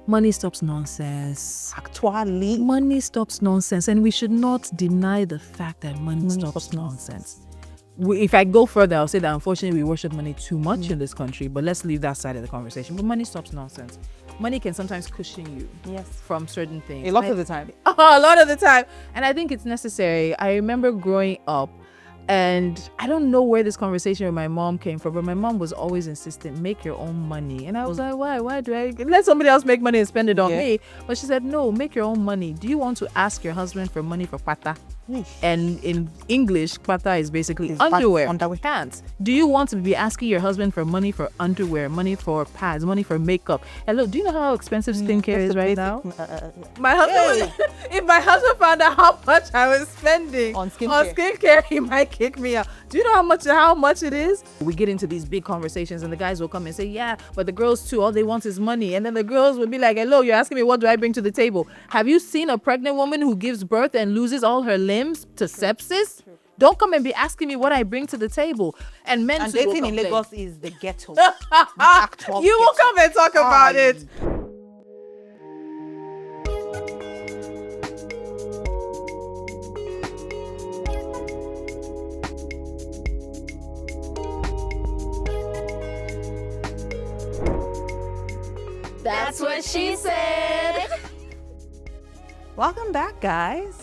Money stops nonsense. Actually, Money stops nonsense, and we should not deny the fact that money stops nonsense. If I go further, I'll say that unfortunately we worship money too much in this country, but let's leave that side of the conversation. But money stops nonsense. Money can sometimes cushion you from certain things. a lot of the time. A lot of the time. And I think it's necessary. I remember growing up, and I don't know where this conversation with my mom came from, but my mom was always insistent, make your own money. And I was like, why? Why do I let somebody else make money and spend it on me? But she said, no, make your own money. Do you want to ask your husband for money for pata? And in English, pata is basically underwear. Pants. Do you want to be asking your husband for money for underwear, money for pads, money for makeup? Hello, do you know how expensive skincare is right now? My husband, if my husband found out how much I was spending on skincare, he might kick me out. Do you know how much it is? We get into these big conversations, and the guys will come and say, yeah, but the girls too, all they want is money. And then the girls will be like, hello, you're asking me what do I bring to the table? Have you seen a pregnant woman who gives birth and loses all her limbs to sepsis? Don't come and be asking me what I bring to the table. And men And too will dating in complain. Lagos is the ghetto. The actual You will ghetto. come and talk about it. That's what she said. Welcome back, guys.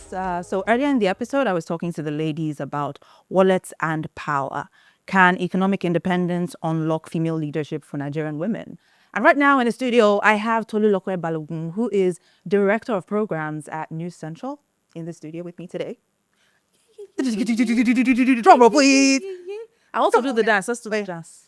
So earlier in the episode, I was talking to the ladies about wallets and power. Can economic independence unlock female leadership for Nigerian women? And right now in the studio, I have Tolulope Adeleru, who is Director of Programs at News Central, in the studio with me today. Drum roll, please. I also do the dance. Let's do the dance.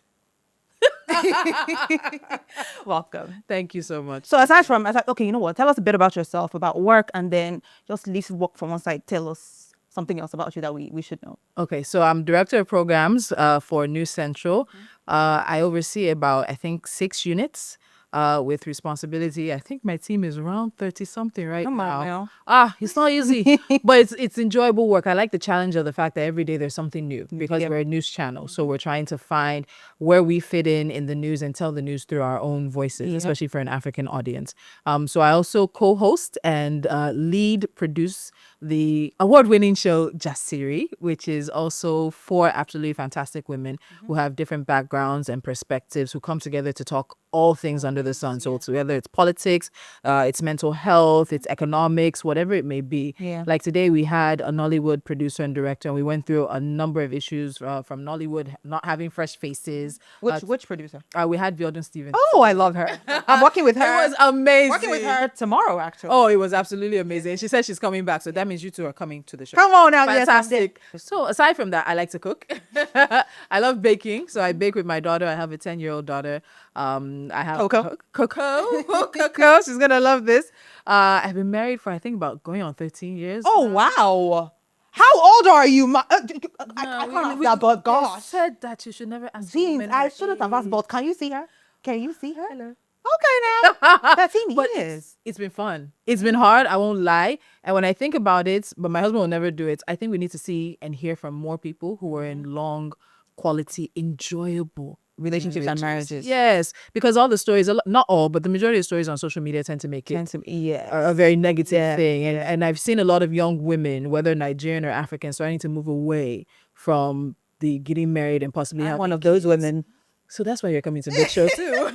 Welcome. Thank you so much. So I was like, okay, you know what? Tell us a bit about yourself, about work, and then just leave work from one side. Tell us something else about you that we should know. Okay, so I'm Director of Programs for News Central. I oversee about, I think, 6 units with responsibility. I think my team is around 30-something right now. It's not easy, but it's enjoyable work. I like the challenge of the fact that every day there's something new because we're a news channel. So we're trying to find where we fit in the news and tell the news through our own voices, especially for an African audience. So I also co-host and lead produce the award-winning show Jasiri, which is also 4 absolutely fantastic women who have different backgrounds and perspectives who come together to talk all things under the sun. So whether it's politics, it's mental health, it's economics, whatever it may be. Like today we had a Nollywood producer and director, and we went through a number of issues from Nollywood not having fresh faces. Which producer? We had Biodun Stevens. Oh, I love her. I'm working with her. It was amazing. Working with her tomorrow, actually. Oh, it was absolutely amazing. She said she's coming back, so that means you two are coming to the show. Come on now. Fantastic. So aside from that, I like to cook. I love baking. So I bake with my daughter. I have a 10-year-old daughter. I have Coco. She's gonna love this. I've been married for I think about going on 13 years. Oh wow! How old are you? I can't ask that, but gosh. I said that you should never ask. Jeans, I shouldn't have asked, but can you see her? Can you see her? Hello. Okay now. 13 But years. it's been fun. It's been hard. I won't lie. And when I think about it, but my husband will never do it. I think we need to see and hear from more people who are in long, quality, enjoyable Relationships and marriages. Yes, because all the stories, not all, but the majority of stories on social media tend to make it a very negative thing. And I've seen a lot of young women, whether Nigerian or African, starting to move away from the getting married and possibly having one of those women. So that's why you're coming to Big Show too.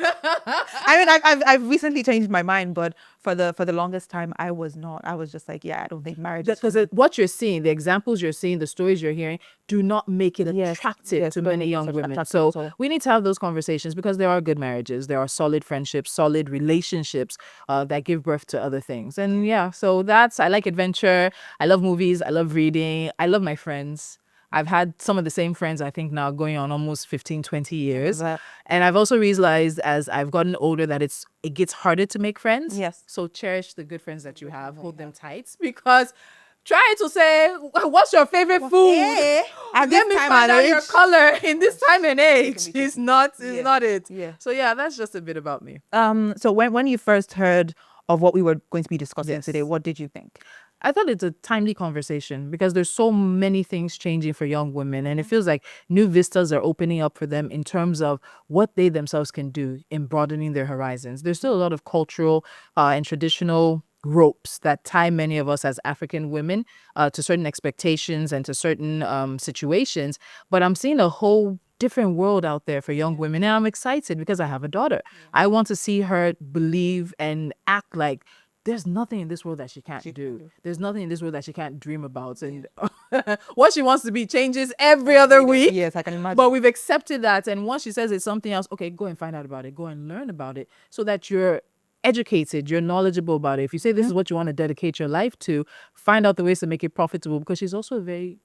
I mean, I've recently changed my mind, but for the longest time, I was not. I was just like, I don't think marriage. Because what you're seeing, the examples you're seeing, the stories you're hearing, do not make it attractive to many young women. So we need to have those conversations because there are good marriages, there are solid friendships, solid relationships that give birth to other things. And so I like adventure. I love movies. I love reading. I love my friends. I've had some of the same friends, I think now going on almost 15, 20 years. And I've also realized as I've gotten older that it gets harder to make friends. Yes. So cherish the good friends that you have. Hold them tight because trying to say, what's your favorite food? At Let me find out your color in this time and age. It's not it. Yeah. So that's just a bit about me. So when you first heard of what we were going to be discussing today, what did you think? I thought it's a timely conversation because there's so many things changing for young women, and it feels like new vistas are opening up for them in terms of what they themselves can do in broadening their horizons. There's still a lot of cultural and traditional ropes that tie many of us as African women to certain expectations and to certain situations, but I'm seeing a whole different world out there for young women, and I'm excited because I have a daughter. I want to see her believe and act like there's nothing in this world that she can't do. There's nothing in this world that she can't dream about. And what she wants to be changes every other week. Yes, I can imagine. But we've accepted that. And once she says it's something else, okay, go and find out about it. Go and learn about it so that you're educated, you're knowledgeable about it. If you say this is what you want to dedicate your life to, find out the ways to make it profitable, because she's also very...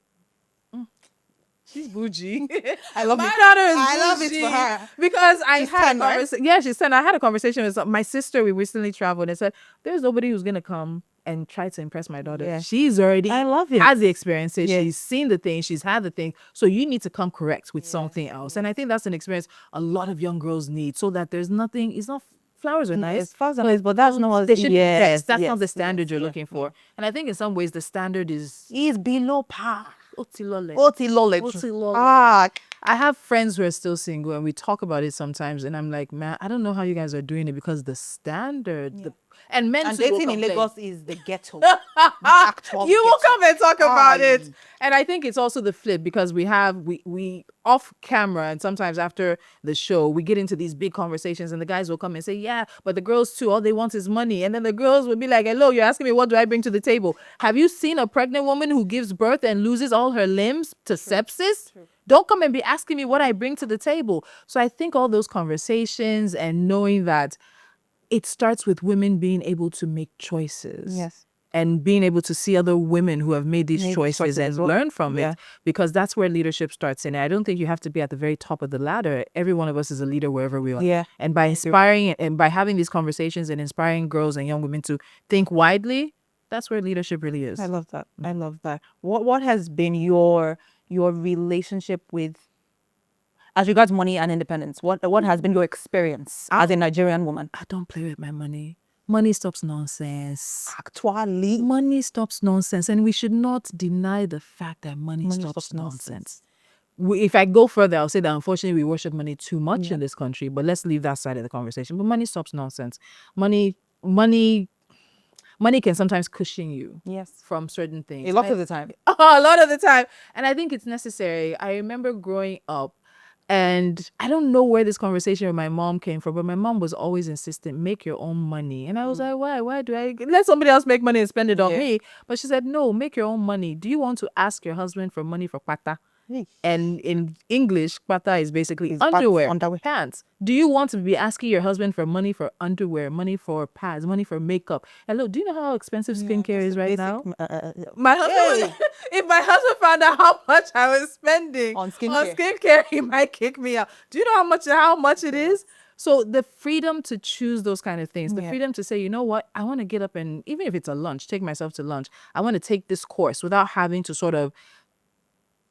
She's bougie. I love My it. daughter is I love it bougie for her. because I She's had 10, a right? conversation. Yeah, she's 10. I had a conversation with my sister. We recently traveled and said, "There's nobody who's gonna come and try to impress my daughter. Yeah. She's already I love it. has the experiences. Yes. She's seen the things. She's had the thing. So you need to come correct with something else. And I think that's an experience a lot of young girls need, so that there's nothing. It's not." Flowers are nice. As far as nice, but that's not what They should be yes, best. That's not the yes, standard yes, you're yes. looking for. And I think in some ways the standard is He's below par. Otilole. Otilole. Otilole. Ah, I have friends who are still single, and we talk about it sometimes, and I'm like, man, I don't know how you guys are doing it, because the standard, and men and too will dating in complain. Lagos is the ghetto. The actual You will ghetto. come and talk about it. Aye. And I think it's also the flip, because we off camera, and sometimes after the show we get into these big conversations, and the guys will come and say, yeah, but the girls too, all they want is money. And then the girls will be like, hello, you're asking me what do I bring to the table? Have you seen a pregnant woman who gives birth and loses all her limbs to sepsis? Don't come and be asking me what I bring to the table. So I think all those conversations and knowing that it starts with women being able to make choices. Yes. And being able to see other women who have made these Made choices choices and as well. learn from Yeah. it, because that's where leadership starts in. I don't think you have to be at the very top of the ladder. Every one of us is a leader wherever we are. Yeah. And by inspiring and by having these conversations and inspiring girls and young women to think widely, that's where leadership really is. I love that. I love that. What has been your relationship with, as regards money and independence? What has been your experience as a Nigerian woman? I don't play with my money. Money stops nonsense. Actually, Money stops nonsense, and we should not deny the fact that money stops nonsense. If I go further, I'll say that unfortunately we worship money too much in this country, but let's leave that side of the conversation. But money stops nonsense. Money can sometimes cushion you yes, from certain things. a lot of the time. A lot of the time. And I think it's necessary. I remember growing up, and I don't know where this conversation with my mom came from, but my mom was always insistent, make your own money. And I was like, why? Why do I let somebody else make money and spend it on me? But she said, no, make your own money. Do you want to ask your husband for money for pata? And in English, pata is basically underwear, pants. Do you want to be asking your husband for money for underwear, money for pads, money for makeup? Hello, do you know how expensive skincare is right now? My husband, if my husband found out how much I was spending On skincare. he might kick me out. Do you know how much it is? So the freedom to choose those kind of things, the freedom to say, you know what, I want to get up and, even if it's a lunch, take myself to lunch. I want to take this course without having to sort of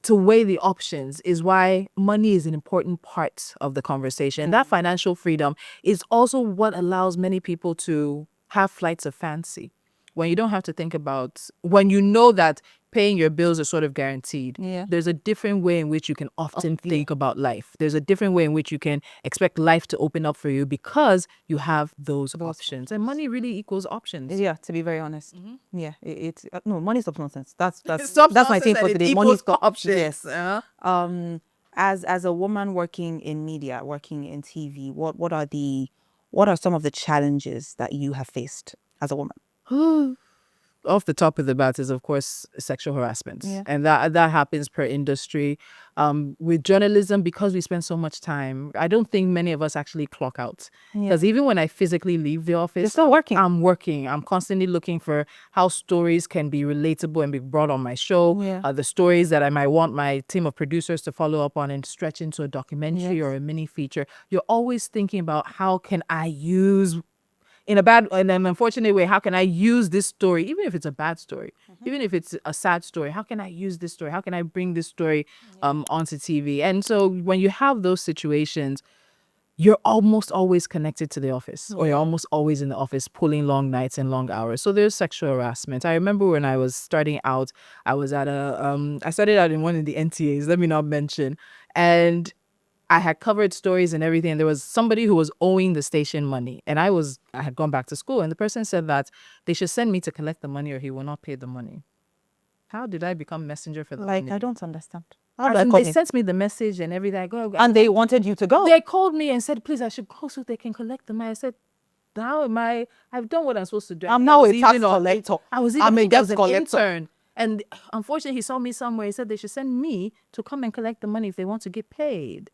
to weigh the options, is why money is an important part of the conversation. That financial freedom is also what allows many people to have flights of fancy. When you don't have to think about, when you know that paying your bills are sort of guaranteed, there's a different way in which you can often think about life. There's a different way in which you can expect life to open up for you because you have those options. And money really equals options. Yeah, to be very honest. Yeah, it's no, money stops nonsense. That's Stops my nonsense thing for and it today. equals Money stops options. Yes. Uh-huh. As a woman working in media, working in TV, what are some of the challenges that you have faced as a woman? Off the top of the bat is, of course, sexual harassment. Yeah. And that happens per industry. With journalism, because we spend so much time, I don't think many of us actually clock out. Because even when I physically leave the office, You're still working. I'm working. I'm constantly looking for how stories can be relatable and be brought on my show. Yeah. The stories that I might want my team of producers to follow up on and stretch into a documentary or a mini feature. You're always thinking about, how can I use, in an unfortunate way, how can I use this story, even if it's a bad story, even if it's a sad story, how can I use this story? How can I bring this story onto TV? And so when you have those situations, you're almost always connected to the office, or you're almost always in the office pulling long nights and long hours. So there's sexual harassment. I remember when I was starting out, I was at I started out in one of the NTAs, let me not mention, and I had covered stories and everything. And there was somebody who was owing the station money, and I had gone back to school, and the person said that they should send me to collect the money or he will not pay the money. How did I become messenger for the money? I don't understand. They sent me the message and everything. I go, and they wanted you to go. They called me and said, please, I should go so they can collect the money. I said, how am I? I've done what I'm supposed to do. I'm now a tax collector. I'm a debt collector. Intern. And unfortunately, he saw me somewhere. He said they should send me to come and collect the money if they want to get paid.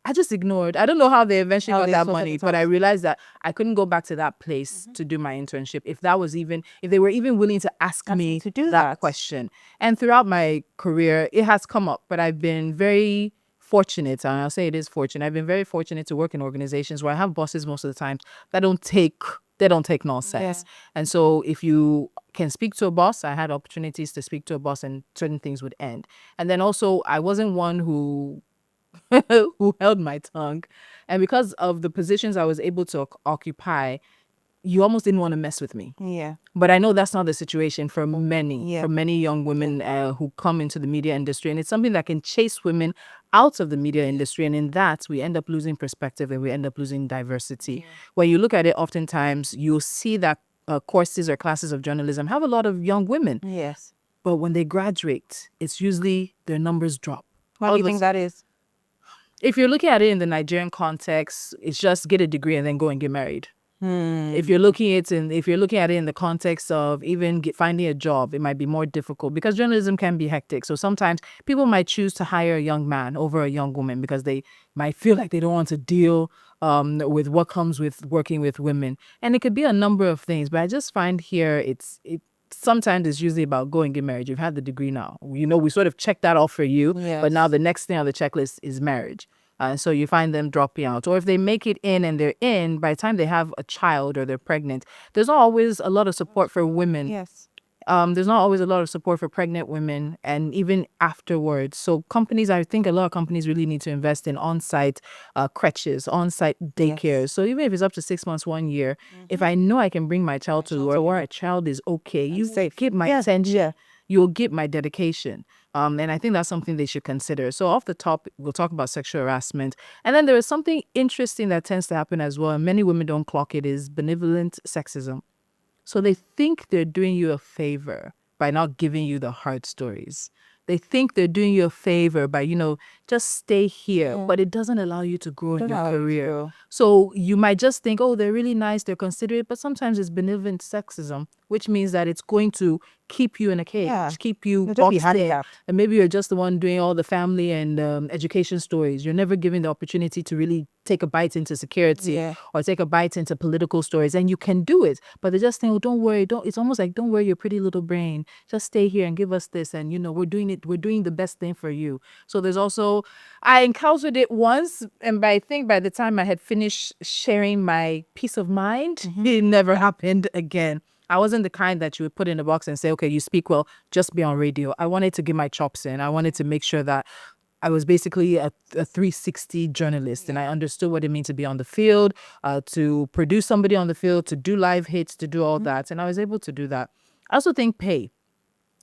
I just ignored. I don't know how they eventually got that money, but I realized that I couldn't go back to that place to do my internship if they were even willing to ask me to do that question. And throughout my career, it has come up, but I've been very fortunate, and I'll say it is fortunate. I've been very fortunate to work in organizations where I have bosses most of the time that don't take nonsense. Yeah. And so if you can speak to a boss, I had opportunities to speak to a boss and certain things would end. And then also I wasn't one who held my tongue. And because of the positions I was able to occupy, you almost didn't want to mess with me. Yeah. But I know that's not the situation for many young women who come into the media industry. And it's something that can chase women out of the media industry. And in that, we end up losing perspective and we end up losing diversity. Yeah. When you look at it, oftentimes, you'll see that courses or classes of journalism have a lot of young women. Yes. But when they graduate, it's usually their numbers drop. Why do you think that is? If you're looking at it in the Nigerian context, it's just get a degree and then go and get married. If you're looking at it in the context of even finding a job, it might be more difficult because journalism can be hectic. So sometimes people might choose to hire a young man over a young woman because they might feel like they don't want to deal with what comes with working with women. And it could be a number of things, but I just find here sometimes it's usually about go and get married. You've had the degree now. We sort of check that off for you, but now the next thing on the checklist is marriage. So you find them dropping out. Or if they make it in and they're in, by the time they have a child or they're pregnant, there's not always a lot of support for women. Yes. There's not always a lot of support for pregnant women and even afterwards. So I think a lot of companies really need to invest in on-site creches, on-site daycares. Yes. So even if it's up to 6 months, 1 year, if I know I can bring my child to where a child is okay, you get my attention, you'll get my dedication. And I think that's something they should consider. So off the top, we'll talk about sexual harassment. And then there is something interesting that tends to happen as well, and many women don't clock it, is benevolent sexism. So they think they're doing you a favor by not giving you the hard stories. They think they're doing you a favor by, just stay here, but it doesn't allow you to grow in your career. So you might just think, oh, they're really nice, they're considerate, but sometimes it's benevolent sexism, which means that it's going to keep you in a cage, keep you boxed in. And maybe you're just the one doing all the family and education stories. You're never given the opportunity to really take a bite into security or take a bite into political stories. And you can do it, but they just think, oh, don't worry. It's almost like, don't worry your pretty little brain. Just stay here and give us this. And, we're doing the best thing for you. So there's also, I encountered it once. And I think by the time I had finished sharing my peace of mind, it never happened again. I wasn't the kind that you would put in a box and say, okay, you speak well, just be on radio. I wanted to get my chops in. I wanted to make sure that I was basically a 360 journalist and I understood what it means to be on the field, to produce somebody on the field, to do live hits, to do all that. And I was able to do that. I also think pay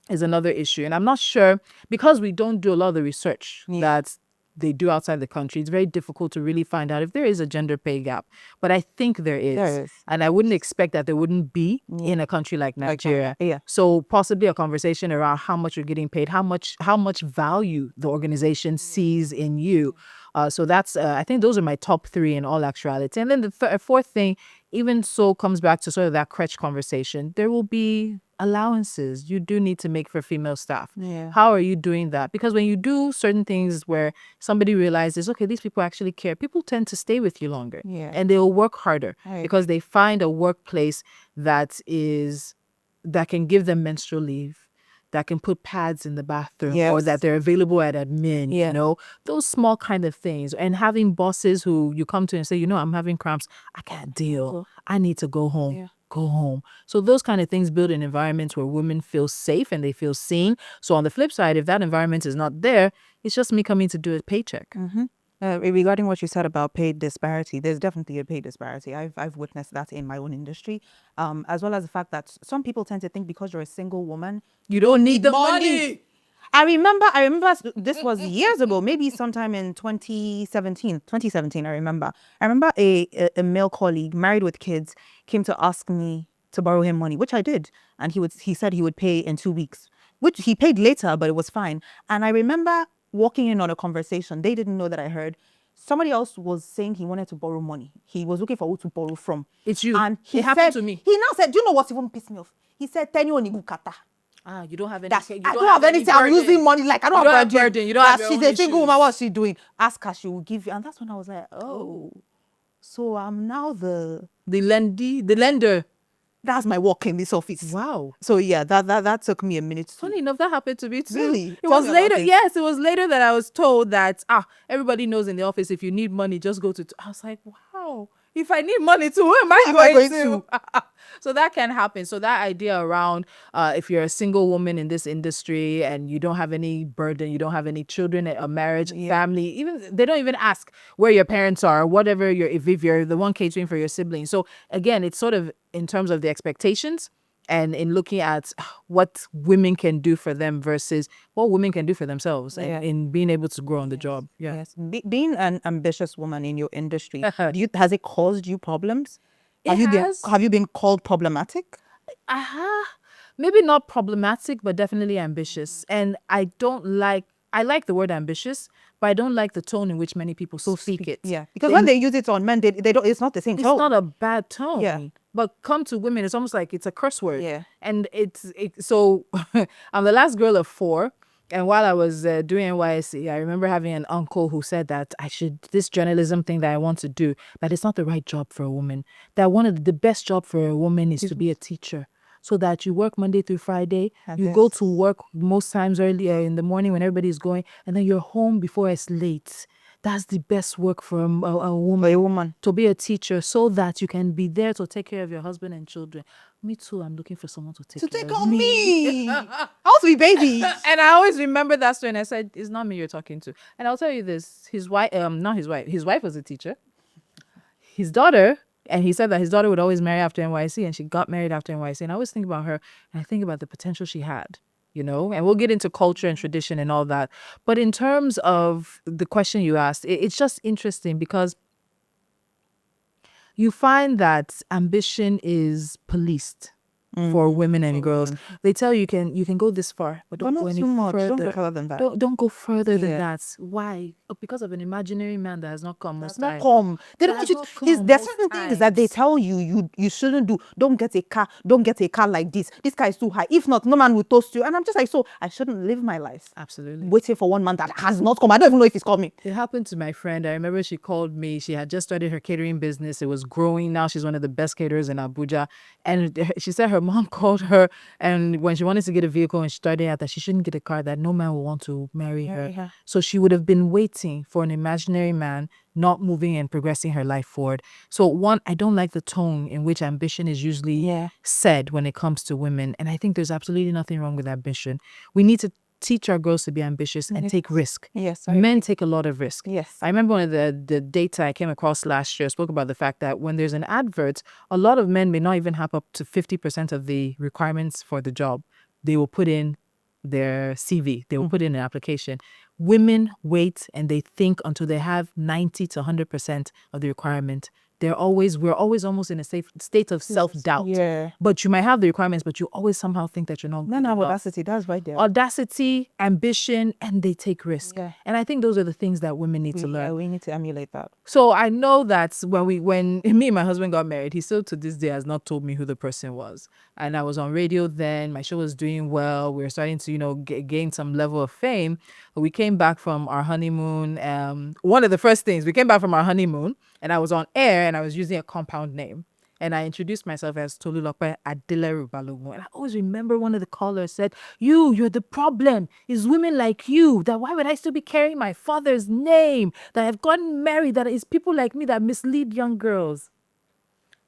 is another issue. And I'm not sure, because we don't do a lot of the research that they do outside the country, it's very difficult to really find out if there is a gender pay gap. But I think there is. There is. And I wouldn't expect that there wouldn't be in a country like Nigeria. So possibly a conversation around how much you're getting paid, how much value the organization sees in you. So that's, I think those are my top three in all actuality. And then the fourth thing, even so, comes back to sort of that crutch conversation. There will be allowances you do need to make for female staff. How are you doing that? Because when you do certain things where somebody realizes, okay, these people actually care, people tend to stay with you longer and they'll work harder because they find a workplace that can give them menstrual leave, that can put pads in the bathroom, or that they're available at admin, those small kind of things. And having bosses who you come to and say, I'm having cramps, I can't deal, I need to go home. Go home. So those kind of things build an environment where women feel safe and they feel seen. So on the flip side, if that environment is not there, it's just me coming to do a paycheck. Regarding what you said about pay disparity, there's definitely a pay disparity. I've witnessed that in my own industry, as well as the fact that some people tend to think because you're a single woman, You don't need the money. I remember this was years ago, maybe sometime in 2017. I remember a male colleague married with kids came to ask me to borrow him money, which I did. And he said he would pay in 2 weeks, which he paid later, but it was fine. And I remember walking in on a conversation. They didn't know that I heard. Somebody else was saying he wanted to borrow money. He was looking for who to borrow from. It's you. And It happened to me. He now said, do you know what even pissed me off? He said, Teniola Aladese. You don't have any. I don't have anything. I'm using money like I don't have burden. You don't have your She's own a single issues. woman. What's she doing? Ask her. She will give you. And that's when I was like, oh. So I'm now the lender. That's my work in this office. Wow. So yeah, that took me a minute. Funny enough, that happened to me too. Really? It was later. Yes, it was later that I was told that everybody knows in the office if you need money, just go to. I was like, wow. If I need money too, where am I going to? So that can happen. So that idea around if you're a single woman in this industry and you don't have any burden, you don't have any children, a marriage, family, even they don't even ask where your parents are, whatever if you're the one catering for your siblings. So again, it's sort of in terms of the expectations and in looking at what women can do for them versus what women can do for themselves and in being able to grow on the job. Yeah. Yes. Being an ambitious woman in your industry, has it caused you problems? Have you been called problematic? Maybe not problematic, but definitely ambitious. And I like the word ambitious, but I don't like the tone in which many people speak it. Yeah, because when they use it on men, they don't. It's not the same tone. It's not a bad tone. Yeah. But come to women, it's almost like it's a curse word. Yeah. And so I'm the last girl of 4. And while I was doing NYSC, I remember having an uncle who said that this journalism thing that I want to do, that it's not the right job for a woman. That one of the best job for a woman is to be a teacher. So that you work Monday through Friday, you go to work most times earlier in the morning when everybody's going, and then you're home before it's late. That's the best work for a woman. To be a teacher so that you can be there to take care of your husband and children. Me too, I'm looking for someone to take care of me. I want to be babies. And I always remember that story, and I said, it's not me you're talking to. And I'll tell you this, his wife was a teacher. His daughter, and he said that his daughter would always marry after NYC, and she got married after NYC. And I always think about her, and I think about the potential she had. And we'll get into culture and tradition and all that. But in terms of the question you asked, it's just interesting because you find that ambition is policed for women and girls. They tell you you can go this far, but don't go any further. Don't go further than that. Don't go further than that. Why? Because of an imaginary man that has not come most times. They don't want you. There's certain things that they tell you shouldn't do. Don't get a car. Don't get a car like this. This car is too high. If not, no man will toast you. And I'm just like, so I shouldn't live my life absolutely waiting for one man that has not come. I don't even know if he's coming. It happened to my friend. I remember she called me. She had just started her catering business. It was growing. Now she's one of the best caterers in Abuja. And she said her mom called her, and when she wanted to get a vehicle and she started out that she shouldn't get a car, that no man will want to marry her. So she would have been waiting for an imaginary man, not moving and progressing her life forward. So one, I don't like the tone in which ambition is usually said when it comes to women. And I think there's absolutely nothing wrong with ambition. We need to teach our girls to be ambitious and take risk. Yes. Men take a lot of risk. Yes. I remember one of the data I came across last year spoke about the fact that when there's an advert, a lot of men may not even have up to 50% of the requirements for the job. They will put in their CV. They will put in an application. Women wait and they think until they have 90 to 100% of the requirement. We're always almost in a safe state of self-doubt. Yeah. But you might have the requirements, but you always somehow think that you're not. Audacity. That's right there. Audacity, ambition, and they take risk. Yeah. And I think those are the things that women need to learn. We need to emulate that. So I know that when me and my husband got married, he still to this day has not told me who the person was. And I was on radio then. My show was doing well. We were starting to, gain some level of fame. We came back from our honeymoon. One of the first things, we came back from our honeymoon, and I was on air and I was using a compound name. And I introduced myself as Tolulope Adeleru. And I always remember one of the callers said, you're the problem. It's women like you. That why would I still be carrying my father's name? That I've gotten married. That it's people like me that mislead young girls.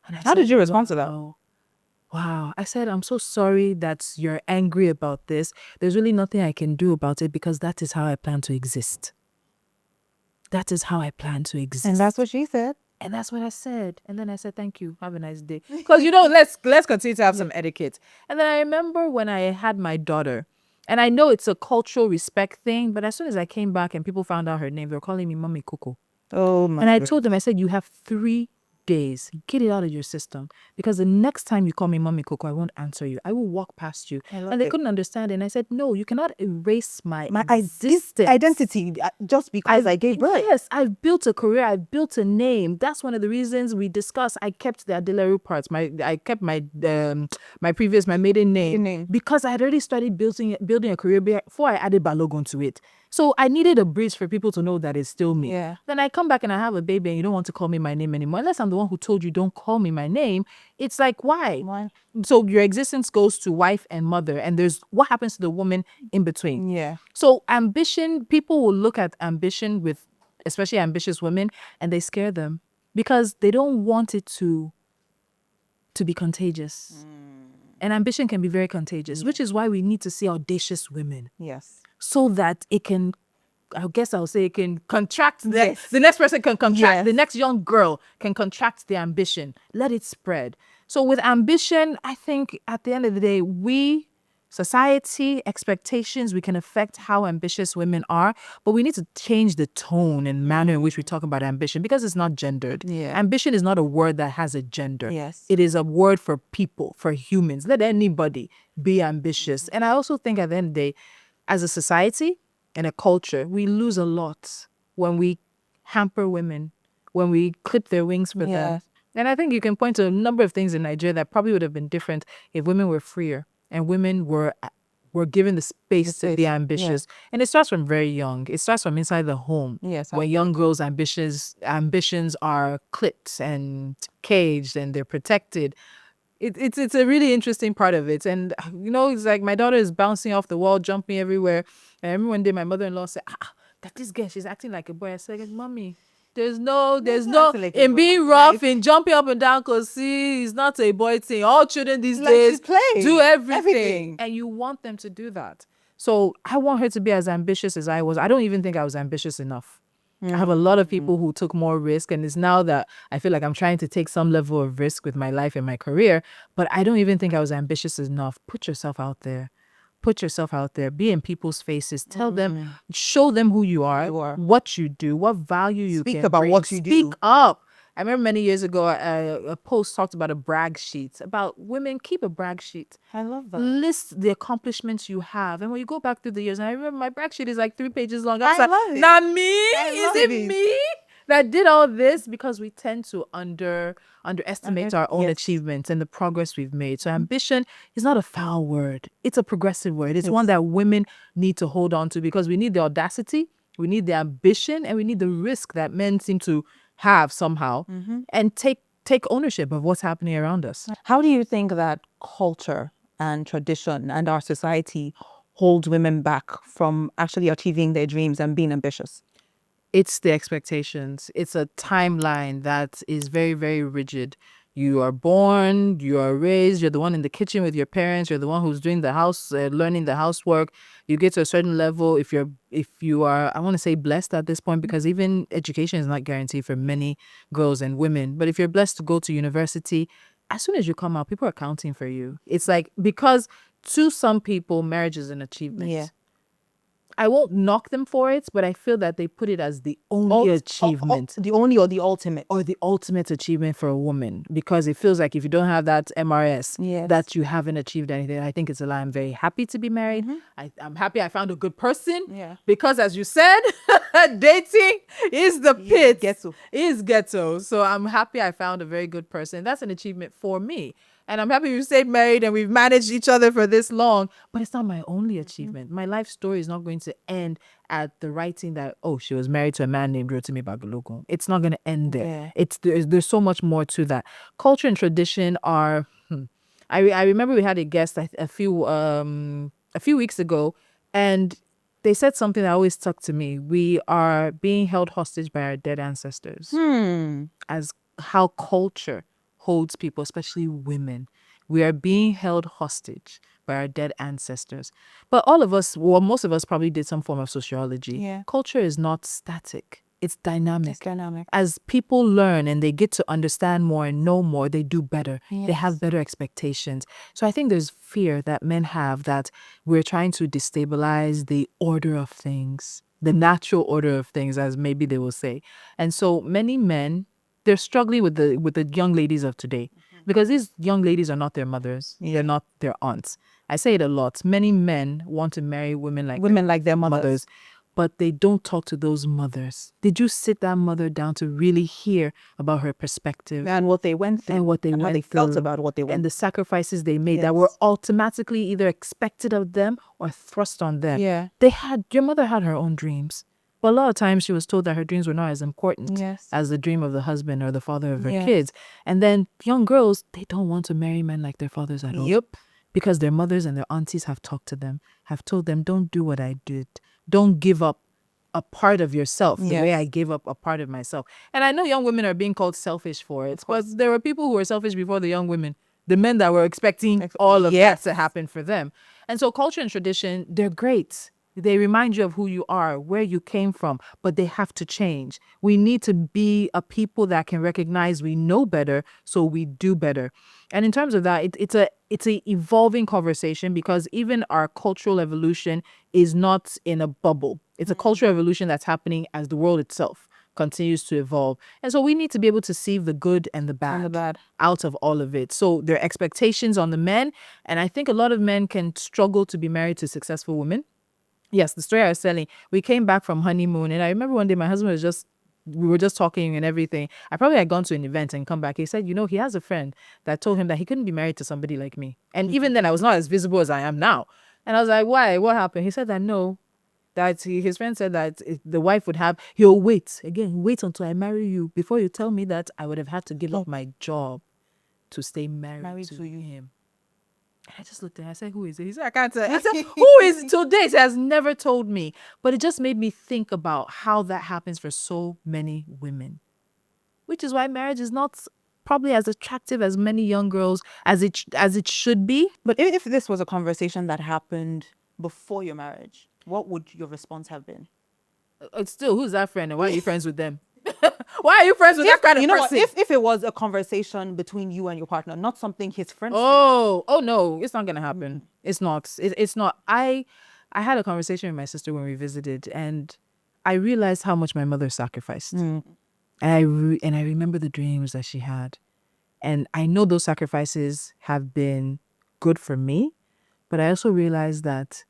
And How did you respond to that? Wow. I said, I'm so sorry that you're angry about this. There's really nothing I can do about it because that is how I plan to exist. That is how I plan to exist. And that's what she said. And that's what I said. And then I said, thank you. Have a nice day. Because, let's continue to have some etiquette. And then I remember when I had my daughter, and I know it's a cultural respect thing, but as soon as I came back and people found out her name, they were calling me Mommy Coco. Oh my And I God. told them, I said, you have 3 days. Get it out of your system. Because the next time you call me Mommy Coco, I won't answer you. I will walk past you. And they couldn't understand it. And I said, no, you cannot erase my existence. Identity just because I gave birth. Yes, I've built a career. I've built a name. That's one of the reasons we discussed. I kept the Adeleru parts. I kept my maiden name because I had already started building a career before I added Balogun to it. So I needed a bridge for people to know that it's still me. Yeah. Then I come back and I have a baby and you don't want to call me my name anymore. Unless I'm the one who told you don't call me my name. It's like, why? So your existence goes to wife and mother, and there's what happens to the woman in between. Yeah. So ambition, people will look at ambition with, especially ambitious women, and they scare them because they don't want it to be contagious. And ambition can be very contagious, which is why we need to see audacious women. Yes. So that it can, I guess I'll say it can contract. The next person can contract. Yes. The next young girl can contract the ambition. Let it spread. So with ambition, I think at the end of the day, society, expectations, we can affect how ambitious women are, but we need to change the tone and manner in which we talk about ambition because it's not gendered. Yeah. Ambition is not a word that has a gender. Yes. It is a word for people, for humans. Let anybody be ambitious. And I also think at the end of the day, as a society and a culture, we lose a lot when we hamper women, when we clip their wings for them. And I think you can point to a number of things in Nigeria that probably would have been different if women were freer and women were given the space to be ambitious. And it starts from very young. It starts from inside the home. Yes. When young girls' ambitions are clipped and caged and they're protected. It's a really interesting part of it. And, it's like my daughter is bouncing off the wall, jumping everywhere. And I remember one day my mother-in-law said, that this girl, she's acting like a boy. I said, Mommy, there's no, like in being rough, in jumping up and down, because see, it's not a boy thing. All children these days do everything. And you want them to do that. So I want her to be as ambitious as I was. I don't even think I was ambitious enough. I have a lot of people who took more risk, and it's now that I feel like I'm trying to take some level of risk with my life and my career, but I don't even think I was ambitious enough. Put yourself out there. Put yourself out there. Be in people's faces. Tell them, show them who you are, what you do, what value you can bring. Speak about what you do. Speak up. I remember many years ago, a post talked about a brag sheet, about women. Keep a brag sheet. I love that. List the accomplishments you have. And when you go back through the years, and I remember my brag sheet is like 3 pages long. I love it. Not me? Is it me that did all this? Because we tend to underestimate our own achievements and the progress we've made. So ambition is not a foul word. It's a progressive word. It's one that women need to hold on to because we need the audacity, we need the ambition, and we need the risk that men seem to have somehow and take ownership of what's happening around us. How do you think that culture and tradition and our society holds women back from actually achieving their dreams and being ambitious? It's the expectations. It's a timeline that is very, very rigid. You are born, you are raised, you're the one in the kitchen with your parents, you're the one who's doing the house, learning the housework. You get to a certain level if you are, I want to say blessed at this point, because even education is not guaranteed for many girls and women. But if you're blessed to go to university, as soon as you come out, people are counting for you. It's like, because to some people, marriage is an achievement. Yeah. I won't knock them for it, but I feel that they put it as the only achievement. The only or the ultimate. Or the ultimate achievement for a woman. Because it feels like if you don't have that MRS, that you haven't achieved anything. I think it's a lie. I'm very happy to be married. I'm happy I found a good person. Yeah. Because as you said, dating is the pit. Ghetto. Is ghetto. So I'm happy I found a very good person. That's an achievement for me. And I'm happy we've stayed married and we've managed each other for this long. But it's not my only achievement. My life story is not going to end at the writing that, she was married to a man named Rotimi Bagalogun. It's not going to end there. Yeah. There's so much more to that. Culture and tradition are... I remember we had a guest a few weeks ago, and they said something that always stuck to me. We are being held hostage by our dead ancestors. As how culture holds people, especially women. We are being held hostage by our dead ancestors. But all of us, most of us probably did some form of sociology. Yeah. Culture is not static. It's dynamic. It's dynamic. As people learn and they get to understand more and know more, they do better. They have better expectations. So I think there's fear that men have that we're trying to destabilize the order of things, the natural order of things, as maybe they will say. And so many men, they're struggling with the young ladies of today because these young ladies are not their mothers. They're not their aunts. I say it a lot. Many men want to marry women like their mothers. but they don't talk to those mothers. Did you sit that mother down to really hear about her perspective And what they went through. and what they and went how they felt through about what they went and the sacrifices they made that were automatically either expected of them or thrust on them? Yeah. Your mother had her own dreams. But a lot of times she was told that her dreams were not as important as the dream of the husband or the father of her kids. And then young girls, they don't want to marry men like their fathers at all. Yep. Because their mothers and their aunties have talked to them, have told them, don't do what I did. Don't give up a part of yourself the way I gave up a part of myself. And I know young women are being called selfish for it, but there were people who were selfish before the young women, the men that were expecting all of that to happen for them. And so culture and tradition, they're great. They remind you of who you are, where you came from, but they have to change. We need to be a people that can recognize we know better, so we do better. And in terms of that, it's a evolving conversation because even our cultural evolution is not in a bubble. It's a cultural evolution that's happening as the world itself continues to evolve. And so we need to be able to see the good and the bad out of all of it. So there are expectations on the men, and I think a lot of men can struggle to be married to successful women. Yes, the story I was telling, we came back from honeymoon, and I remember one day my husband we were just talking and everything. I probably had gone to an event and come back. He said, he has a friend that told him that he couldn't be married to somebody like me. And even then, I was not as visible as I am now. And I was like, why? What happened? He said that no, his friend said that the wife would he'll wait until I marry you. Before you tell me that, I would have had to give up my job to stay married to him. I just looked at him. I said, who is it? He said, I can't tell. I said, who is it? To date, he has never told me. But it just made me think about how that happens for so many women. Which is why marriage is not probably as attractive as many young girls as it should be. But if this was a conversation that happened before your marriage, what would your response have been? It's still, who's that friend and why are you friends with them? Why are you friends with that kind of person? If it was a conversation between you and your partner, not something his friends Oh no, it's not gonna happen. It's not. It's not. I had a conversation with my sister when we visited, and I realized how much my mother sacrificed. And I remember the dreams that she had, and I know those sacrifices have been good for me, but I also realized that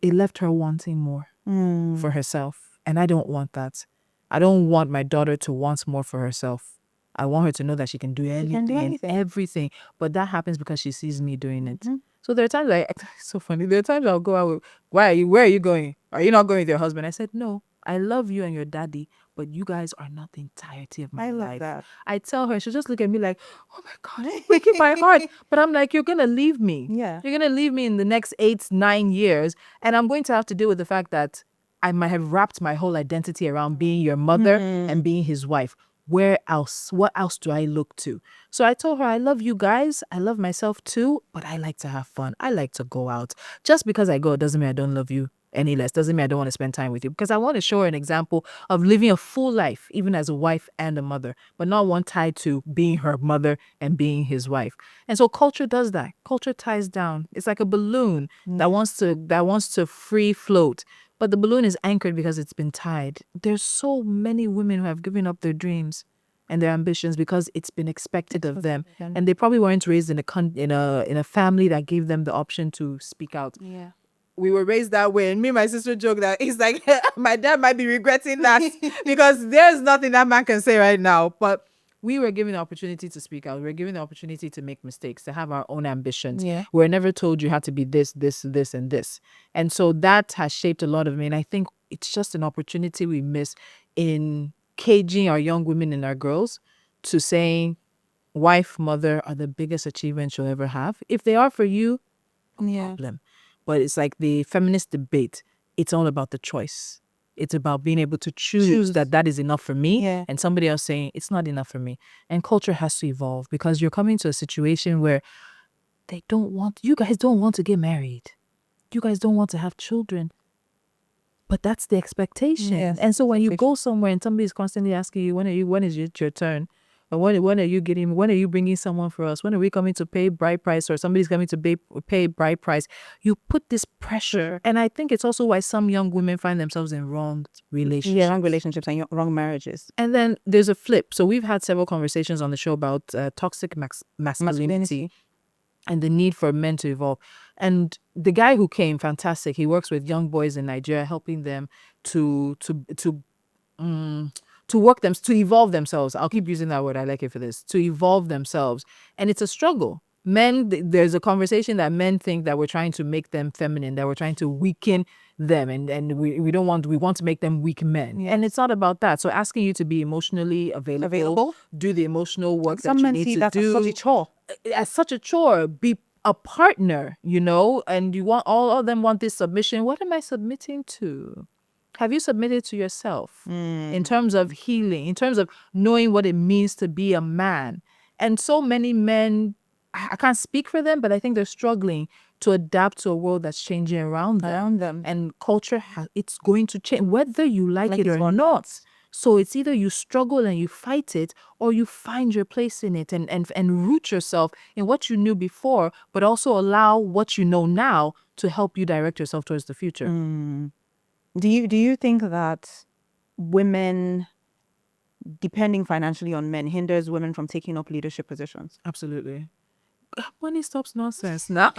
it left her wanting more for herself, and I don't want that. I don't want my daughter to want more for herself. I want her to know that she can do anything and everything. But that happens because she sees me doing it. So there are times it's so funny. There are times I'll go out with, where are you going? Are you not going with your husband? I said, no, I love you and your daddy, but you guys are not the entirety of my life. I love that. I tell her, she'll just look at me like, oh my God, it's breaking my heart. But I'm like, you're going to leave me. Yeah. You're going to leave me in the next 8-9 years. And I'm going to have to deal with the fact that I might have wrapped my whole identity around being your mother and being his wife. Where else? What else do I look to? So I told her, I love you guys. I love myself too, but I like to have fun. I like to go out. Just because I go doesn't mean I don't love you any less. Doesn't mean I don't want to spend time with you, because I want to show her an example of living a full life, even as a wife and a mother, but not one tied to being her mother and being his wife. And so culture does that. Culture ties down. It's like a balloon that wants to free float. But the balloon is anchored because it's been tied. There's so many women who have given up their dreams and their ambitions because it's been expected of them, and they probably weren't raised in a family that gave them the option to speak out. Yeah. We were raised that way, and me and my sister joke that it's like my dad might be regretting that because there's nothing that man can say right now. But we were given the opportunity to speak out. We were given the opportunity to make mistakes, to have our own ambitions. Yeah. We were never told you had to be this, this, this, and this. And so that has shaped a lot of me. And I think it's just an opportunity we miss in caging our young women and our girls to saying wife, mother are the biggest achievements you'll ever have. If they are for you, no problem. But it's like the feminist debate. It's all about the choice. It's about being able to choose that is enough for me, and somebody else saying it's not enough for me. And culture has to evolve because you're coming to a situation where you guys don't want to get married. You guys don't want to have children. But that's the expectation. Yes, And so when you go somewhere and somebody's constantly asking you, when is it your turn? Or when are you bringing someone for us? When are we coming to pay bride price, or somebody's coming to pay bride price? You put this pressure. And I think it's also why some young women find themselves in wrong relationships. Yeah, wrong relationships and wrong marriages. And then there's a flip. So we've had several conversations on the show about toxic masculinity and the need for men to evolve. And the guy who came, fantastic. He works with young boys in Nigeria, helping them to work them, to evolve themselves. I'll keep using that word. I like it for this. To evolve themselves. And it's a struggle. Men, there's a conversation that men think that we're trying to make them feminine, that we're trying to weaken them, and we want to make them weak men. Yes. And it's not about that. So asking you to be emotionally available, do the emotional work that you need to do. As such a chore. As such a chore, be a partner, and you want all of them want this submission. What am I submitting to? Have you submitted to yourself in terms of healing, in terms of knowing what it means to be a man? And so many men, I can't speak for them, but I think they're struggling to adapt to a world that's changing around them. And culture, it's going to change, whether you like it or not. So it's either you struggle and you fight it, or you find your place in it and root yourself in what you knew before, but also allow what you know now to help you direct yourself towards the future. Do you think that women depending financially on men hinders women from taking up leadership positions? Absolutely. Money stops nonsense now.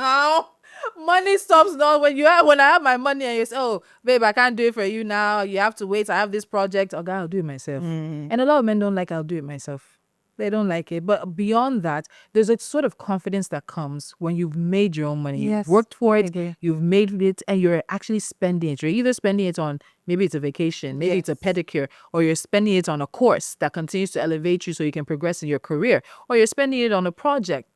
Money stops not when I have my money and you say, oh babe, I can't do it for you now, you have to wait, I have this project. Okay, I'll do it myself. And a lot of men don't like I'll do it myself. They don't like it. But beyond that, there's a sort of confidence that comes when you've made your own money. You've worked for it, you've made it, and you're actually spending it. You're either spending it on, maybe it's a vacation, maybe it's a pedicure, or you're spending it on a course that continues to elevate you so you can progress in your career, or you're spending it on a project.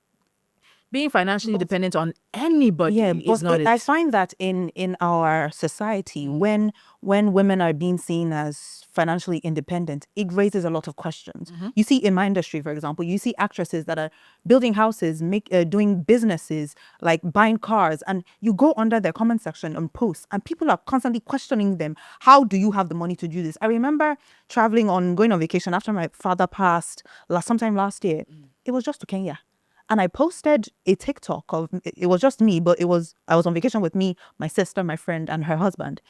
Being financially dependent on anybody is not it. I find that in our society, when women are being seen as financially independent, it raises a lot of questions. You see, in my industry, for example, you see actresses that are building houses, doing businesses, like buying cars, and you go under their comment section on posts, and people are constantly questioning them. How do you have the money to do this? I remember going on vacation after my father passed sometime last year. It was just to Kenya. And I posted a TikTok it was just me, but I was on vacation with me, my sister, my friend, and her husband.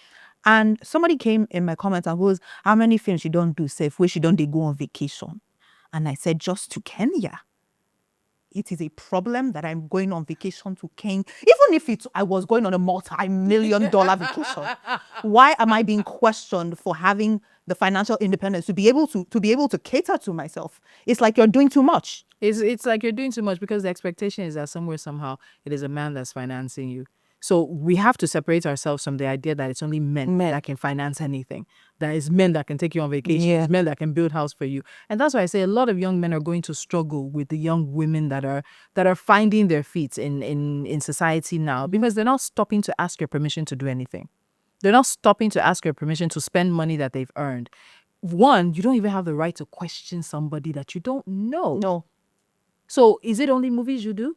And somebody came in my comments and was, how many films she don't do safe, where she don't they go on vacation? And I said, just to Kenya. It is a problem that I'm going on vacation to Kenya. Even if I was going on a multi-million-dollar vacation, why am I being questioned for having the financial independence to be able to cater to myself? It's like you're doing too much. It's like you're doing too much because the expectation is that somewhere, somehow, it is a man that's financing you. So we have to separate ourselves from the idea that it's only men that can finance anything. That is men that can take you on vacation. It's men that can build house for you. And that's why I say a lot of young men are going to struggle with the young women that are finding their feet in society now, because they're not stopping to ask your permission to do anything. They're not stopping to ask your permission to spend money that they've earned. One, you don't even have the right to question somebody that you don't know. No. So is it only movies you do?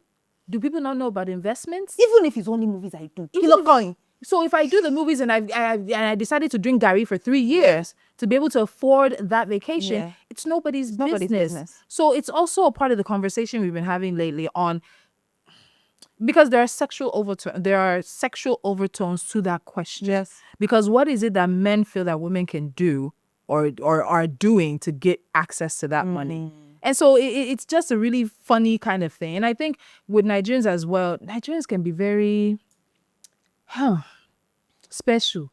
Do people not know about investments? Even if it's only movies I do. So if I do the movies and I decided to drink Gary for 3 years to be able to afford that vacation, it's nobody's business. So it's also a part of the conversation we've been having lately on, because there are sexual overtones to that question. Yes. Because what is it that men feel that women can do or are doing to get access to that money? And so it's just a really funny kind of thing. And I think with Nigerians as well, Nigerians can be very special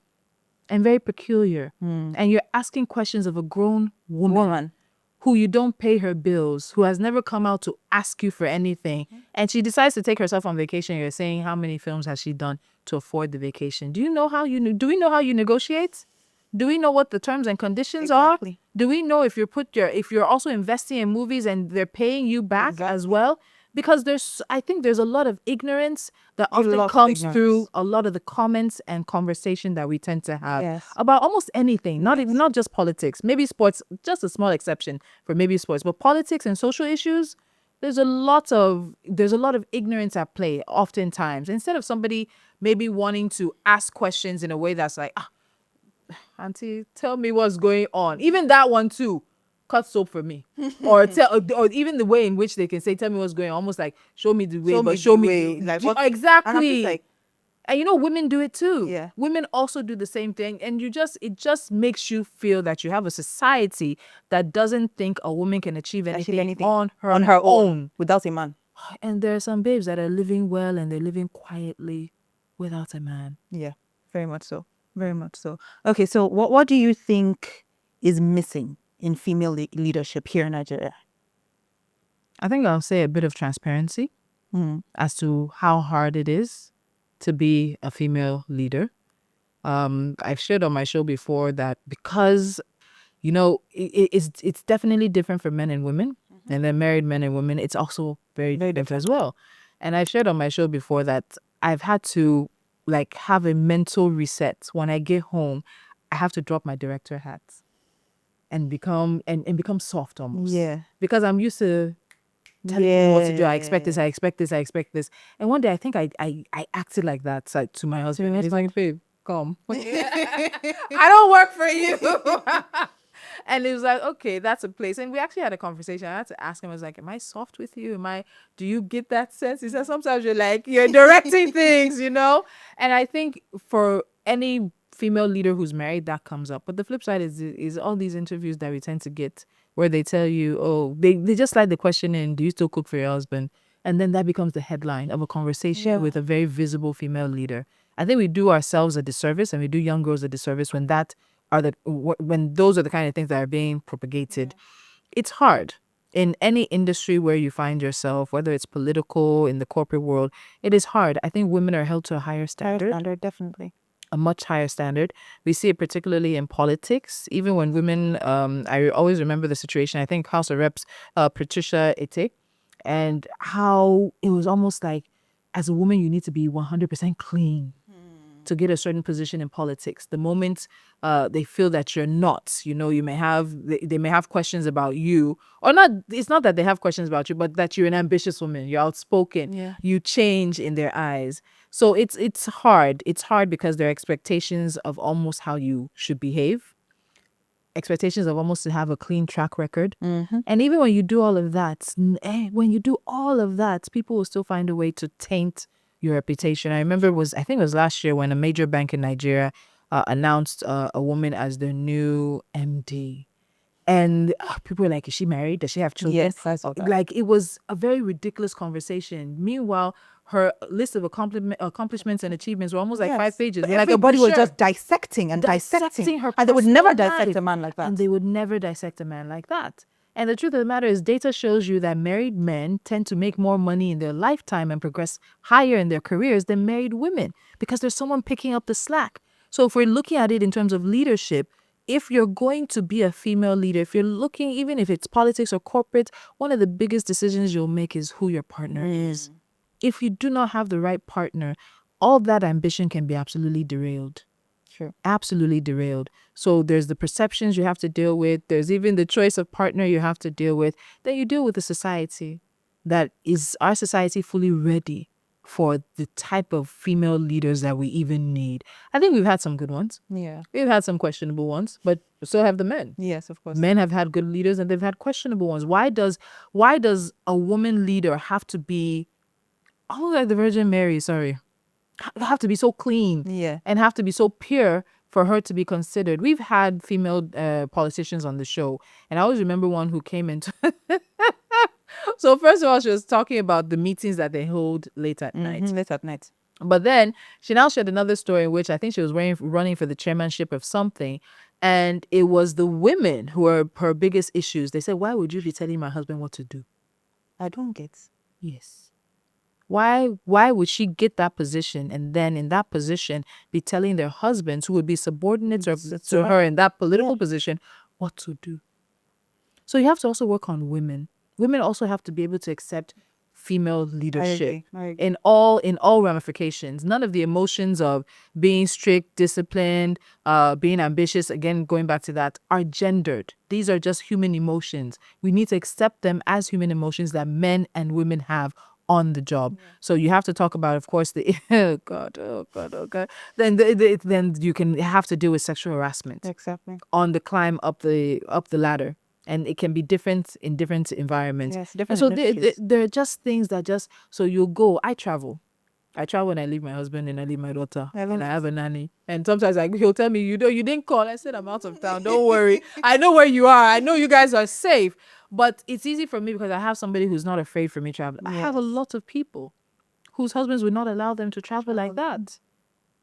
and very peculiar. And you're asking questions of a grown woman who you don't pay her bills, who has never come out to ask you for anything. And she decides to take herself on vacation. You're saying, how many films has she done to afford the vacation? Do we know how you negotiate? Do we know what the terms and conditions are? Do we know if you're also investing in movies and they're paying you back as well? Because I think there's a lot of ignorance that often comes through a lot of the comments and conversation that we tend to have about almost anything, not just politics, maybe sports, just a small exception for maybe sports, but politics and social issues. There's a lot of ignorance at play oftentimes. Instead of somebody maybe wanting to ask questions in a way that's like, auntie, tell me what's going on. Even that one too, cut soap for me. or even the way in which they can say, tell me what's going on. Almost like, show me the way, show me the, Like, do- what? And I'm exactly. just like, And women do it too. Yeah. Women also do the same thing. And it just makes you feel that you have a society that doesn't think a woman can achieve anything, on her own. without a man. And there are some babes that are living well and they're living quietly without a man. Yeah, very much so. Very much so. Okay, so what do you think is missing in female leadership here in Nigeria? I think I'll say a bit of transparency as to how hard it is to be a female leader. I've shared on my show before that because, it's definitely different for men and women, and then married men and women, it's also very different as well. And I've shared on my show before that I've had to have a mental reset. When I get home, I have to drop my director hat and become soft almost. Yeah. Because I'm used to telling me what to do. I expect this, I expect this, I expect this. And one day I think I acted like that to my husband. He's like, babe, come. I don't work for you. And he was like, okay, that's a place. And we actually had a conversation. I had to ask him, I was like, am I soft with you? Do you get that sense? He said, sometimes you're directing things, And I think for any female leader who's married, that comes up. But the flip side is all these interviews that we tend to get where they tell you, oh, they just slide the question in, do you still cook for your husband? And then that becomes the headline of a conversation with a very visible female leader. I think we do ourselves a disservice and we do young girls a disservice when those are the kind of things that are being propagated. It's hard. In any industry where you find yourself, whether it's political, in the corporate world, it is hard. I think women are held to a higher standard. Definitely. A much higher standard. We see it particularly in politics. Even when women, I always remember the situation, I think House of Reps, Patricia Ete, and how it was almost like, as a woman, you need to be 100% clean to get a certain position in politics. The moment they feel that you're not, you may have, they may have questions about you, or not. It's not that they have questions about you, but that you're an ambitious woman, you're outspoken, you change in their eyes. So it's hard. It's hard because there are expectations of almost how you should behave, expectations of almost to have a clean track record. And even when you do all of that, people will still find a way to taint your reputation. I remember I think it was last year when a major bank in Nigeria announced a woman as their new MD. And people were like, is she married? Does she have children? Yes, I saw that. It was a very ridiculous conversation. Meanwhile, her list of accomplishments and achievements were almost like 5 pages. But everybody was just dissecting her. And they would never dissect a man like that. And they would never dissect a man like that. And the truth of the matter is, data shows you that married men tend to make more money in their lifetime and progress higher in their careers than married women because there's someone picking up the slack. So if we're looking at it in terms of leadership, if you're going to be a female leader, if you're looking, even if it's politics or corporate, one of the biggest decisions you'll make is who your partner is. If you do not have the right partner, all that ambition can be absolutely derailed. True. Absolutely derailed. So there's the perceptions you have to deal with. There's even the choice of partner you have to deal with. Then you deal with the society. Is our society fully ready for the type of female leaders that we even need? I think we've had some good ones. Yeah. We've had some questionable ones, but so have the men. Yes, of course. Men have had good leaders and they've had questionable ones. Why does a woman leader have to be, like the Virgin Mary, have to be so clean and have to be so pure for her to be considered? We've had female politicians on the show, and I always remember one who came into so first of all, she was talking about the meetings that they hold late at night. But then she now shared another story in which I think she was running for the chairmanship of something, and it was the women who were her biggest issues. They said, why would you be telling my husband what to do? I don't get. Yes. Why would she get that position and then in that position be telling their husbands who would be subordinates to her in that political position what to do? So you have to also work on women. Women also have to be able to accept female leadership I agree. in all ramifications. None of the emotions of being strict, disciplined, being ambitious, again, going back to that, are gendered. These are just human emotions. We need to accept them as human emotions that men and women have on the job. So you have to talk about, of course, the oh God, oh God, oh God. Then then you can have to deal with sexual harassment Exactly. on the climb up the ladder, and it can be different in different environments. Yes, And different so industries. there are just things that just so you go. I travel. I travel when I leave my husband and I leave my daughter. And I have a nanny. And sometimes he'll tell me, you didn't call. I said, I'm out of town. Don't worry. I know where you are. I know you guys are safe. But it's easy for me because I have somebody who's not afraid for me traveling. I have a Yes. lot of people whose husbands would not allow them to travel like that.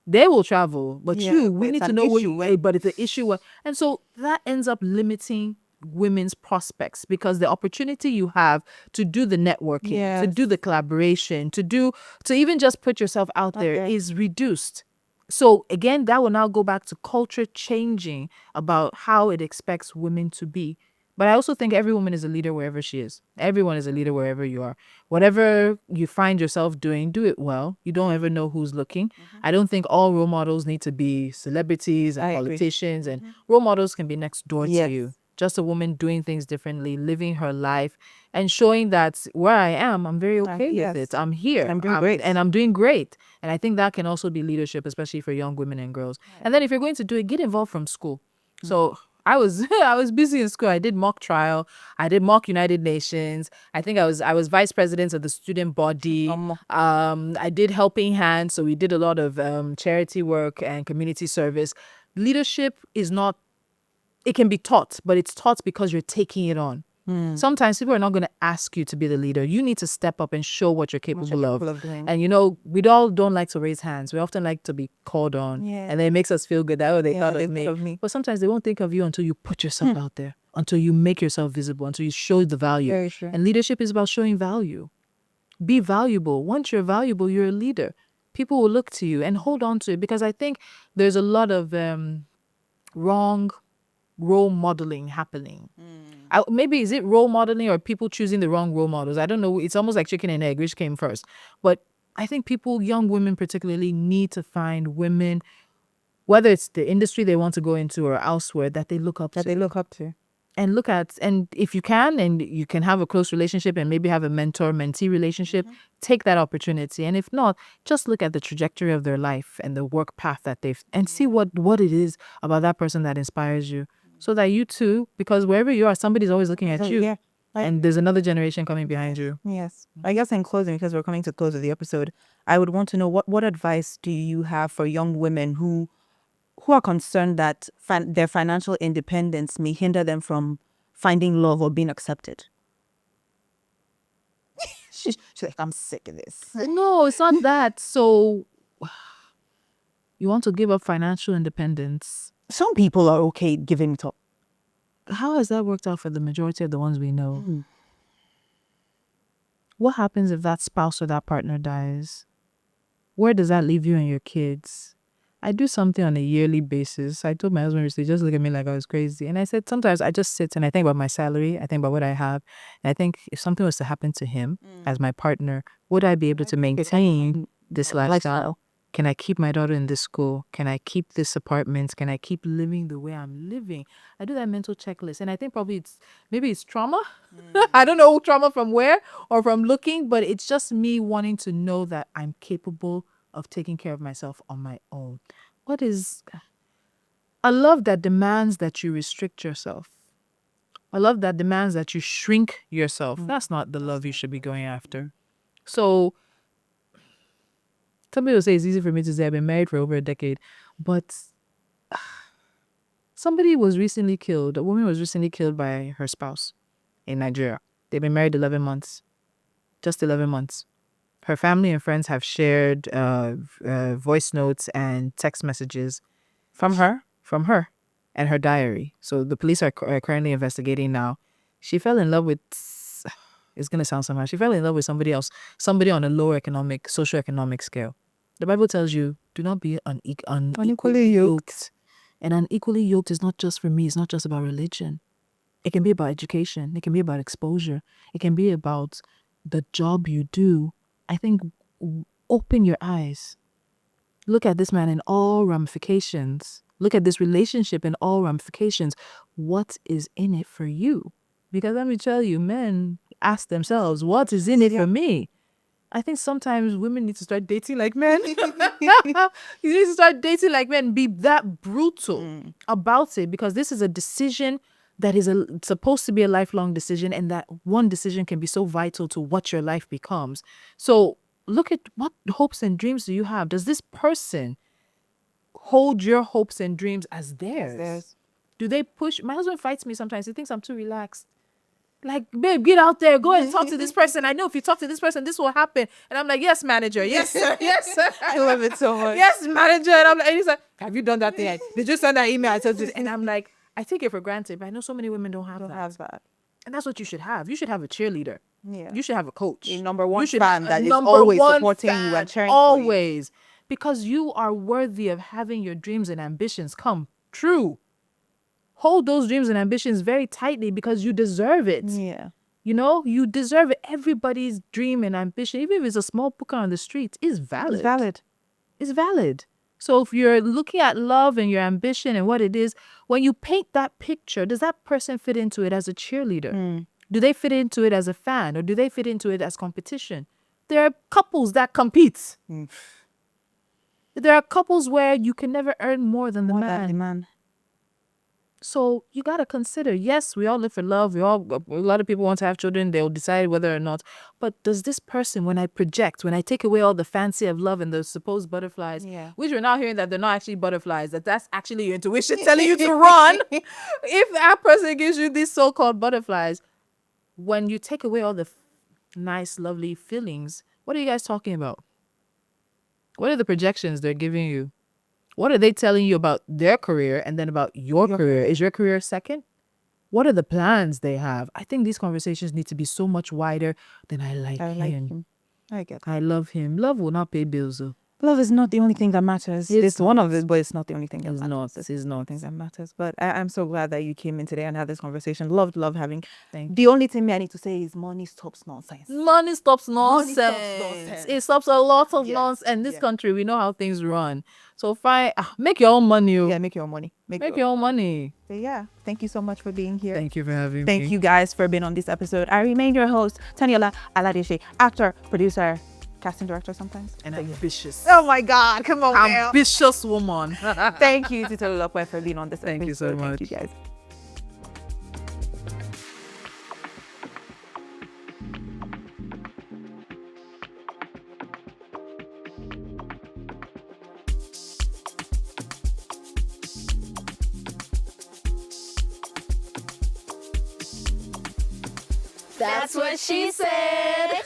They will travel, but Yeah, we but need it's to an know what issue you, when- but it's an issue. And so that ends up limiting women's prospects because the opportunity you have to do the networking, to do the collaboration, to even just put yourself out there is reduced. So again, that will now go back to culture changing about how it expects women to be. But I also think every woman is a leader wherever she is. Everyone is a leader wherever you are. Whatever you find yourself doing, do it well. You don't ever know who's looking. I don't think all role models need to be celebrities and politicians, and role models can be next door to you. Just a woman doing things differently, living her life, and showing that where I am, I'm very okay with it. I'm here. I'm doing great. And I'm doing great. And I think that can also be leadership, especially for young women and girls. And then if you're going to do it, get involved from school. So I was I was busy in school. I did mock trial. I did mock United Nations. I think I was vice president of the student body. I did helping hands. So we did a lot of charity work and community service. Leadership is not, it can be taught, but it's taught because you're taking it on. Sometimes people are not going to ask you to be the leader. You need to step up and show what you're capable of. doing. And you know, we all don't like to raise hands. We often like to be called on. And then it makes us feel good that, oh, they thought of me. But sometimes they won't think of you until you put yourself out there, until you make yourself visible, until you show the value. Very true. And leadership is about showing value. Be valuable. Once you're valuable, you're a leader. People will look to you and hold on to it, because I think there's a lot of wrong role modeling happening. Maybe is it role modeling or people choosing the wrong role models? I don't know. It's almost like chicken and egg, which came first. But I think people, young women particularly, need to find women, whether it's the industry they want to go into or elsewhere, that they look up to. And look at, and if you can, and you can have a close relationship and maybe have a mentor-mentee relationship, take that opportunity. And if not, just look at the trajectory of their life and the work path that they've, and see what it is about that person that inspires you. So that you too, because wherever you are, somebody's always looking at you. Yeah. And there's another generation coming behind you. Yes. I guess in closing, because we're coming to close of the episode, I would want to know what advice do you have for young women who are concerned that their financial independence may hinder them from finding love or being accepted? She's like, I'm sick of this. No, it's not that. So you want to give up financial independence. Some people are okay giving it up. How has that worked out for the majority of the ones we know? What happens if that spouse or that partner dies? Where does that leave you and your kids? I do something on a yearly basis. I told my husband recently, just look at me like I was crazy. And I said, sometimes I just sit and I think about my salary. I think about what I have. And I think if something was to happen to him as my partner, would I be able to maintain this lifestyle? Can I keep my daughter in this school? Can I keep this apartment? Can I keep living the way I'm living? I do that mental checklist. And I think probably maybe it's trauma. I don't know trauma from where or from looking, but it's just me wanting to know that I'm capable of taking care of myself on my own. What is a love that demands that you restrict yourself? A love that demands that you shrink yourself. That's not the love you should be going after. So somebody will say it's easy for me to say I've been married for over a decade, but somebody was recently killed. A woman was recently killed by her spouse in Nigeria. They've been married 11 months. Just 11 months. Her family and friends have shared voice notes and text messages From her? From her and her diary. So the police are currently investigating now. She fell in love with, it's going to sound somehow, she fell in love with somebody else, somebody on a lower socioeconomic scale. The Bible tells you, do not be unequally yoked. And unequally yoked is not just for me, it's not just about religion. It can be about education. It can be about exposure. It can be about the job you do. I think open your eyes. Look at this man in all ramifications. Look at this relationship in all ramifications. What is in it for you? Because let me tell you, men ask themselves, what is in it for me? I think sometimes women need to start dating like men. You need to start dating like men. Be that brutal about it, because this is a decision that is supposed to be a lifelong decision, and that one decision can be so vital to what your life becomes. So look at what hopes and dreams do you have. Does this person hold your hopes and dreams as theirs? Do they push? My husband fights me sometimes. He thinks I'm too relaxed. Like, babe, get out there. Go and talk to this person. I know if you talk to this person, this will happen. And I'm like, yes, manager. Yes, sir. Yes, sir. I love it so much. Yes, manager. And he's like, have you done that thing? Did you send that email? I told you. And I'm like, I take it for granted, but I know so many women don't have that. And that's what you should have. You should have a cheerleader. Yeah. You should have a coach. A number one You should fan have that a is number always one supporting you fan, and cheering for you. always. Because you are worthy of having your dreams and ambitions come true. Hold those dreams and ambitions very tightly, because you deserve it. Yeah. You know, you deserve it. Everybody's dream and ambition, even if it's a small booker on the street, is valid. It's valid. It's valid. So if you're looking at love and your ambition and what it is, when you paint that picture, does that person fit into it as a cheerleader? Do they fit into it as a fan, or do they fit into it as competition? There are couples that compete. There are couples where you can never earn more than the man. So you got to consider, yes, we all live for love. A lot of people want to have children. They'll decide whether or not. But does this person, when I take away all the fancy of love and the supposed butterflies, which we're now hearing that they're not actually butterflies, that's actually your intuition telling you to run. If that person gives you these so-called butterflies, when you take away all the nice, lovely feelings, what are you guys talking about? What are the projections they're giving you? What are they telling you about their career and then about your career? Is your career second? What are the plans they have? I think these conversations need to be so much wider than I like him. I get that. I love him. Love will not pay bills, though. Love is not the only thing that matters. It's one of it, but it's not the only thing that It's matters. not. It's not. Things that matters. But I'm so glad that you came in today and had this conversation. Love having. Thank The only thing I need to say is money stops nonsense. Money stops nonsense. nonsense. It stops a lot of nonsense. And this country, we know how things run. So fine, make your own money. Yeah, make your own money. Make your own money. So yeah, thank you so much for being here. Thank you for having me. Thank you guys for being on this episode. I remain your host, Teniola Aladese, actor, producer, casting director sometimes. And ambitious. Oh my God, come on, ambitious woman. Thank you to Tolulope for being on this episode. Thank you so much. Thank you guys. That's what she said.